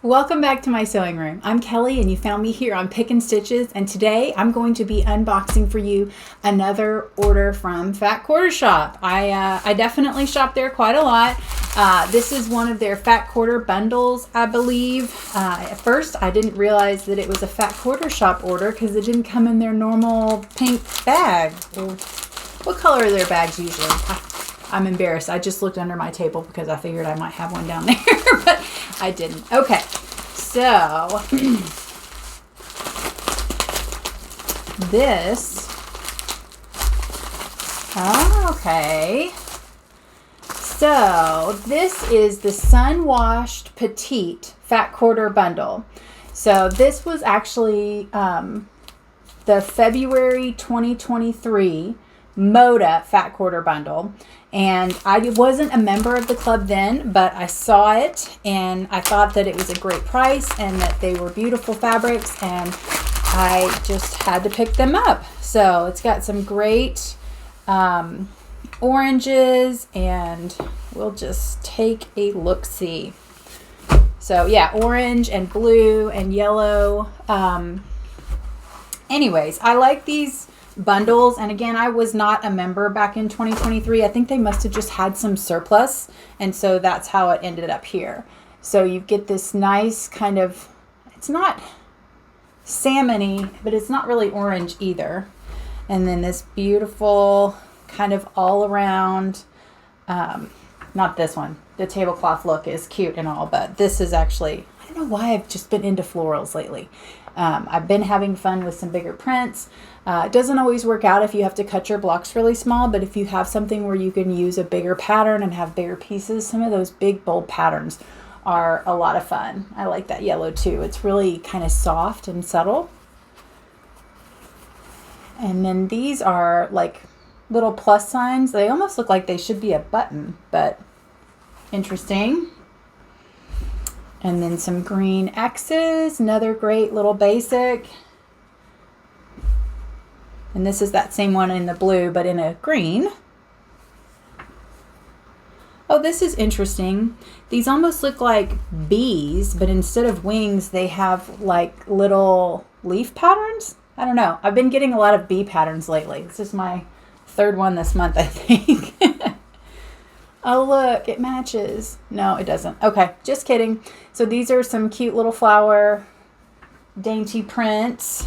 Welcome back to my sewing room. I'm Kelly and you found me here on Pick and Stitches, and today I'm going to be unboxing for you another order from Fat Quarter Shop. I definitely shop there quite a lot. This is one of their Fat Quarter bundles, I believe. At first I didn't realize that it was a Fat Quarter Shop order because it didn't come in their normal pink bag. What color are their bags usually? I'm embarrassed. I just looked under my table because I figured I might have one down there, but I didn't. Okay, so this, okay. So this is the Sunwashed Petite Fat Quarter Bundle. So this was actually the February 2023 Moda Fat Quarter Bundle. And I wasn't a member of the club then, but I saw it and I thought that it was a great price and that they were beautiful fabrics, and I just had to pick them up. So it's got some great oranges, and we'll just take a look-see. So yeah, orange and blue and yellow. Anyways, I like these bundles, and again, I was not a member back in 2023. I think they must have just had some surplus, and so that's how it ended up here. So you get this nice kind of, it's not salmony, but it's not really orange either, and then this beautiful kind of all around, not this one, the tablecloth look is cute and all, but this is actually, I don't know why I've just been into florals lately. I've been having fun with some bigger prints. It doesn't always work out if you have to cut your blocks really small, but if you have something where you can use a bigger pattern and have bigger pieces, some of those big bold patterns are a lot of fun. I like that yellow too. It's really kind of soft and subtle. And then these are like little plus signs. They almost look like they should be a button, but interesting. And then some green X's, another great little basic. And this is that same one in the blue, but in a green. Oh, this is interesting. These almost look like bees, but instead of wings, they have like little leaf patterns. I don't know. I've been getting a lot of bee patterns lately. This is my third one this month, I think. Oh, look, it matches. No, it doesn't. Okay, just kidding. So these are some cute little flower dainty prints.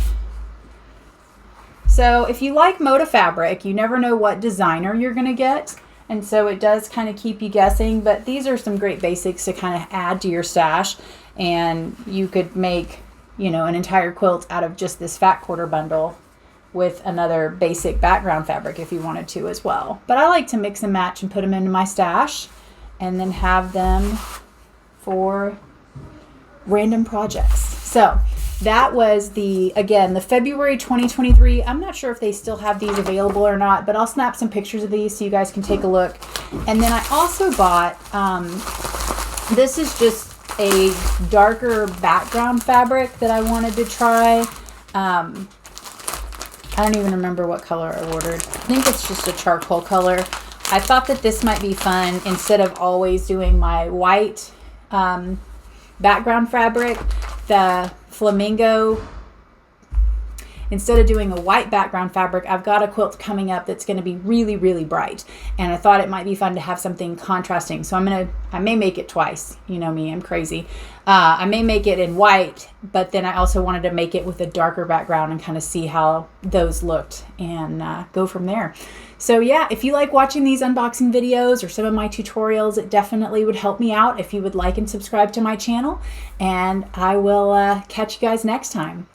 So if you like Moda fabric, you never know what designer you're going to get. And so it does kind of keep you guessing. But these are some great basics to kind of add to your stash. And you could make, you know, an entire quilt out of just this Fat Quarter bundle with another basic background fabric if you wanted to as well. But I like to mix and match and put them into my stash and then have them for random projects. So that was the February 2023. I'm not sure if they still have these available or not, but I'll snap some pictures of these so you guys can take a look. And then I also bought, this is just a darker background fabric that I wanted to try. I don't even remember what color I ordered. I think it's just a charcoal color. I thought that this might be fun instead of always doing my white background fabric, the flamingo. Instead of doing a white background fabric, I've got a quilt coming up that's going to be really, really bright. And I thought it might be fun to have something contrasting. So I may make it twice. You know me, I'm crazy. I may make it in white, but then I also wanted to make it with a darker background and kind of see how those looked and go from there. So yeah, if you like watching these unboxing videos or some of my tutorials, it definitely would help me out if you would like and subscribe to my channel. And I will catch you guys next time.